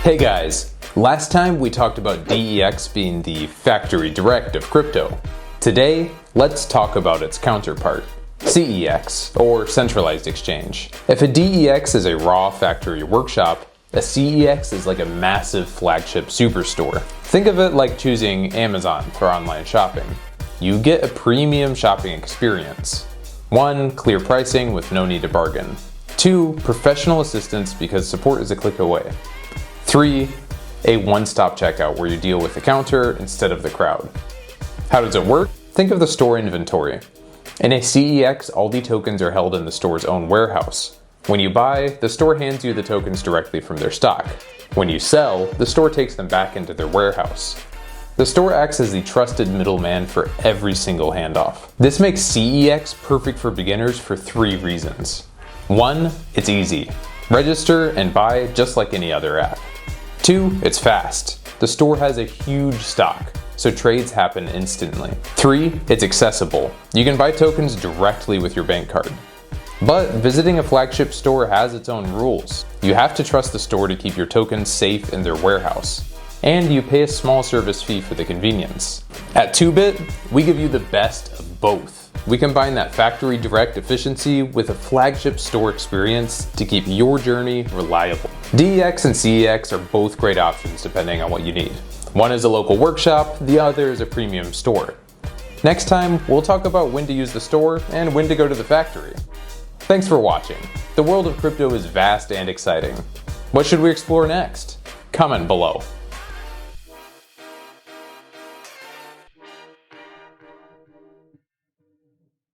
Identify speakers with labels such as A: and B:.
A: Hey guys, last time we talked about DEX being the factory direct of crypto. Today, let's talk about its counterpart, CEX, or Centralized Exchange. If a DEX is a raw factory workshop, a CEX is like a massive flagship superstore. Think of it like choosing Amazon for online shopping. You get a premium shopping experience. 1. Clear pricing with no need to bargain. 2. Professional assistance because support is a click away. 3. A one-stop checkout where you deal with the counter instead of the crowd. How does it work? Think of the store inventory. In a CEX, all the tokens are held in the store's own warehouse. When you buy, the store hands you the tokens directly from their stock. When you sell, the store takes them back into their warehouse. The store acts as the trusted middleman for every single handoff. This makes CEX perfect for beginners for 3 reasons. 1. It's easy. Register and buy just like any other app. 2. It's fast. The store has a huge stock, so trades happen instantly. 3. It's accessible. You can buy tokens directly with your bank card. But visiting a flagship store has its own rules. You have to trust the store to keep your tokens safe in their warehouse. And you pay a small service fee for the convenience. At Toobit, we give you the best of both. We combine that factory direct efficiency with a flagship store experience to keep your journey reliable. DEX and CEX are both great options depending on what you need. One is a local workshop, the other is a premium store. Next time, we'll talk about when to use the store and when to go to the factory. Thanks for watching. The world of crypto is vast and exciting. What should we explore next? Comment below.